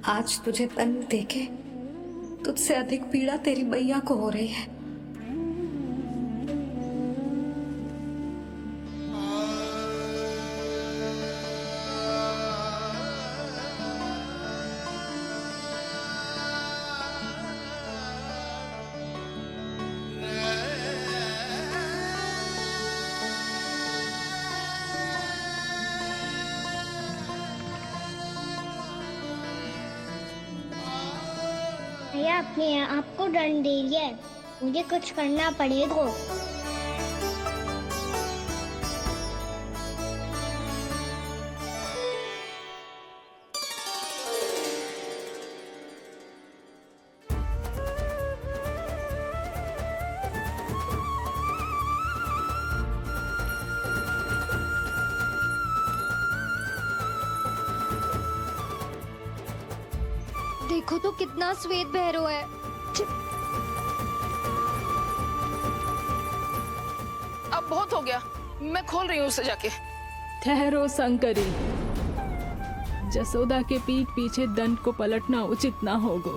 आज तुझे तन देके तुझसे अधिक पीड़ा तेरी मैया को हो रही है। भैया अपने आपको दंड दे दिया है, मुझे कुछ करना पड़ेगा। देखो तो कितना श्वेत भैरव है। अब बहुत हो गया, मैं खोल रही हूँ उसे जाके। ठहरो शंकरी, जसोदा के पीठ पीछे दंड को पलटना उचित ना होगा।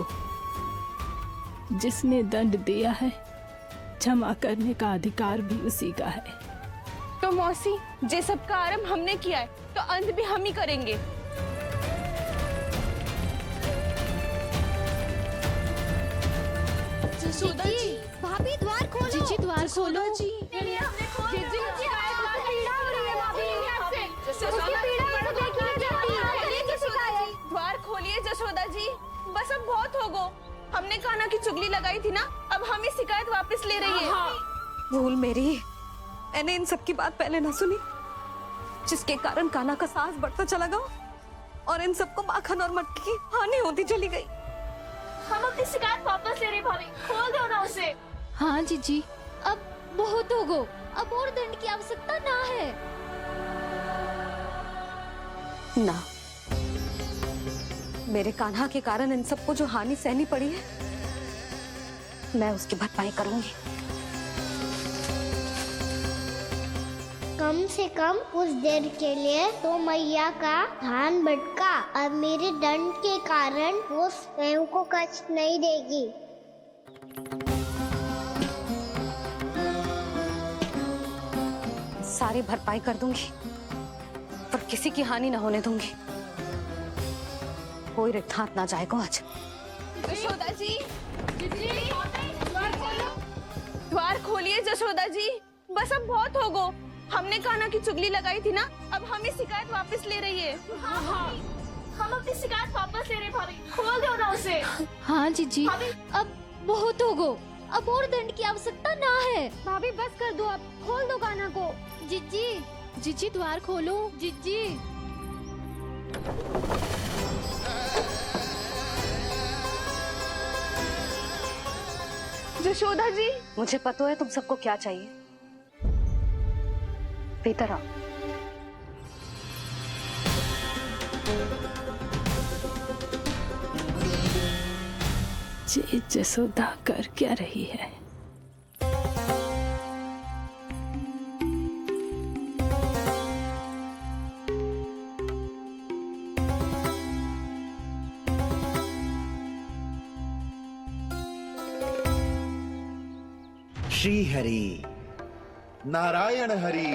जिसने दंड दिया है क्षमा करने का अधिकार भी उसी का है। तो मौसी, जे सब का आरंभ हमने किया है तो अंत भी हम ही करेंगे। जसोदा जी, भाभी द्वार खोलो। जीजी द्वार खोलो। जी द्वार खोलिए जसोदा जी, बस अब बहुत हो गो। हमने कान्हा की चुगली लगाई थी ना, अब हम ही शिकायत वापस ले रही है। भूल मेरी, मैंने इन सब की बात पहले ना सुनी, जिसके कारण कान्हा का साहस बढ़ता चला गया और इन सबको माखन और मटकी की हानि होती चली गई। हम अपनी शिकायत वापस ले रहे भाभी, खोल दो ना उसे। हाँ जीजी, अब बहुत हो गो, अब और दंड की आवश्यकता ना है। ना, मेरे कान्हा के कारण इन सबको जो हानि सहनी पड़ी है, मैं उसकी भरपाई करूंगी। कम से कम कुछ देर के लिए तो मैया का ध्यान भटका, अब मेरे दंड के कारण वो स्वयं को कष्ट नहीं देगी। सारी भरपाई कर दूंगी, पर किसी की हानि न होने दूंगी। कोई रिक्त हाथ ना जाएगा आज। जसोदा जी, द्वार खोलिए जसोदा जी, बस अब बहुत हो गो। हमने कान्हा की चुगली लगाई थी ना, अब हम ही शिकायत वापस ले रही है। हम अपनी शिकायत वापस ले रहे भाभी, खोल दो ना उसे। हाँ जीजी, अब बहुत हो गो, अब और दंड की आवश्यकता ना है। भाभी बस कर दो, अब खोल दो कान्हा को। जीजी, जीजी द्वार खोलो। जीजी जशोदा जी, मुझे पता है तुम सबको क्या चाहिए। भीतर आओ। ये जसोदा कर क्या रही है? श्री हरि नारायण हरि।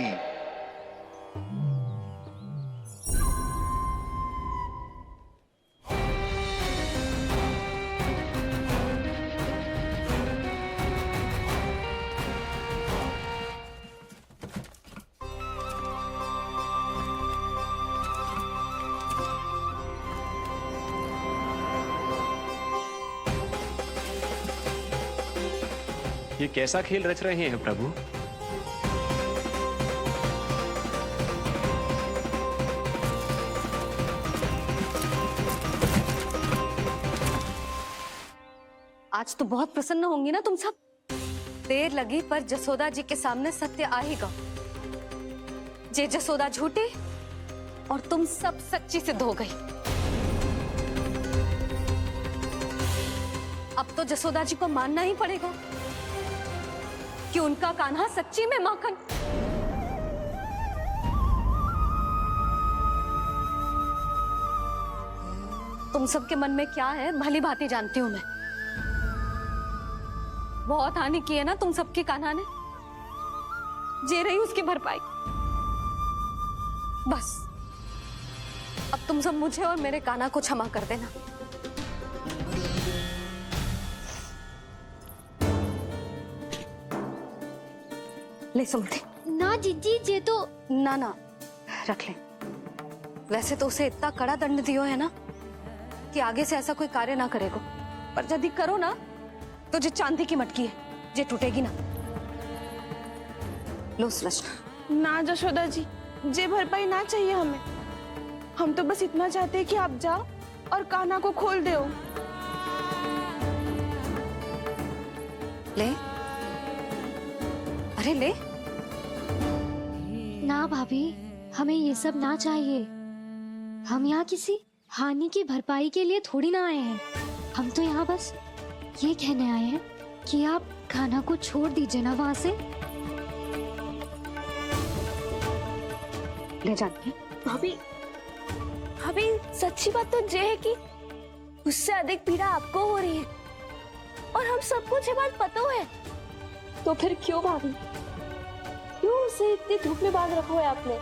ये कैसा खेल रच रहे हैं प्रभु? आज तो बहुत प्रसन्न होंगी ना तुम सब। देर लगी पर जसोदा जी के सामने सत्य आएगा। जे जसोदा झूठी और तुम सब सच्ची सिद्ध हो गई। अब तो जसोदा जी को मानना ही पड़ेगा कि उनका कान्हा सच्ची में माखन। तुम सबके मन में क्या है भली भांति जानती हूं मैं। बहुत हानि की है ना तुम सबकी कान्हा ने, जे रही उसकी भरपाई। बस अब तुम सब मुझे और मेरे कान्हा को क्षमा कर देना। ले सुमति। ना जीजी, जे तो ना ना रख ले। वैसे तो उसे इतना कड़ा दंड दियो है ना कि आगे से ऐसा कोई कार्य ना करेगा, पर यदि करो ना तो जो चांदी की मटकी है जे टूटेगी ना। लो सुलक्षणा। ना जशोदा जी, जे भरपाई ना चाहिए हमें। हम तो बस इतना चाहते हैं कि आप जाओ और कान्हा को खोल दो। ले, अरे ले। ना भाभी, हमें ये सब ना चाहिए। हम यहाँ किसी हानि की भरपाई के लिए थोड़ी ना आए हैं। हम तो यहाँ बस ये कहने आए हैं कि आप कान्हा को छोड़ दीजिए ना वहाँ से। ले जाती है। भाभी, भाभी सच्ची बात तो ये है कि उससे अधिक पीड़ा आपको हो रही है और हम सबको ये बात पता है। तो फिर क्यों भाभी, क्यों उसे इतनी धूप में बांध रखा है आपने?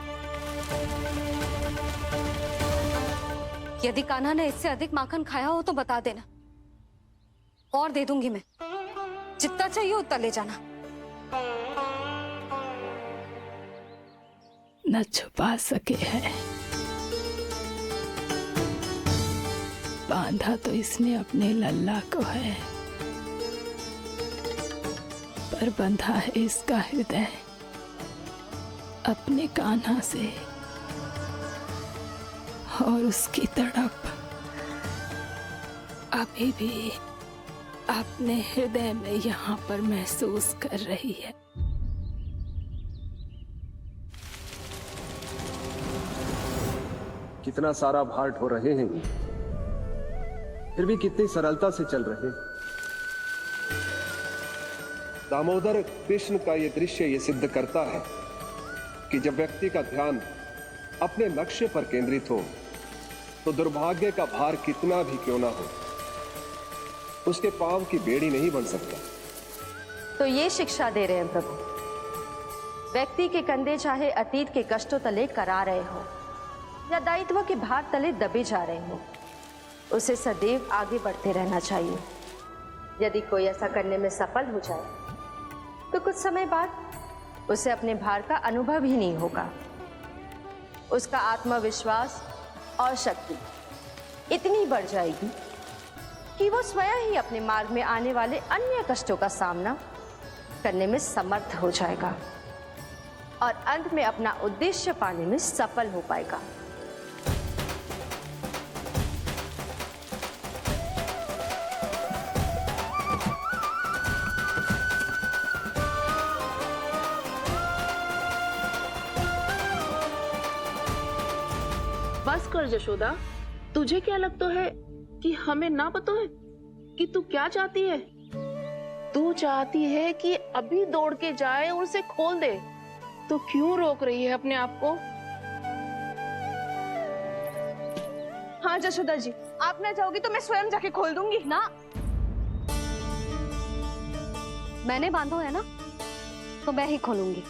यदि कान्हा ने इससे अधिक माखन खाया हो तो बता देना, और दे दूंगी मैं। जितना चाहिए उतना ले जाना। न छुपा सके है, बांधा तो इसने अपने लल्ला को है, पर बंधा है इसका हृदय अपने कान्हा से, और उसकी तड़प अभी भी अपने हृदय में यहाँ पर महसूस कर रही है। कितना सारा भार ढो रहे हैं, फिर भी कितनी सरलता से चल रहे हैं। दामोदर कृष्ण का ये दृश्य ये सिद्ध करता है कि जब व्यक्ति का ध्यान अपने लक्ष्य पर केंद्रित हो तो दुर्भाग्य का भार कितना भी क्यों ना हो, उसके पांव की बेड़ी नहीं बन सकता। तो ये शिक्षा दे रहे हैं प्रभु, व्यक्ति के कंधे चाहे अतीत के कष्टों तले करा रहे हो या दायित्व के भार तले दबे जा रहे हो, उसे सदैव आगे बढ़ते रहना चाहिए। यदि कोई ऐसा करने में सफल हो जाए तो कुछ समय बाद उसे अपने भार का अनुभव ही नहीं होगा। उसका आत्मविश्वास और शक्ति इतनी बढ़ जाएगी कि वो स्वयं ही अपने मार्ग में आने वाले अन्य कष्टों का सामना करने में समर्थ हो जाएगा और अंत में अपना उद्देश्य पाने में सफल हो पाएगा। बस कर जशोदा, तुझे क्या लगता है कि हमें ना पता है कि तू क्या चाहती है? तू चाहती है कि अभी दौड़ के जाए और उसे खोल दे, तो क्यों रोक रही है अपने आप को? हाँ जशोदा जी, आप ना चाहोगी तो मैं स्वयं जाके खोल दूंगी। ना, मैंने बांधो है ना, तो मैं ही खोलूंगी।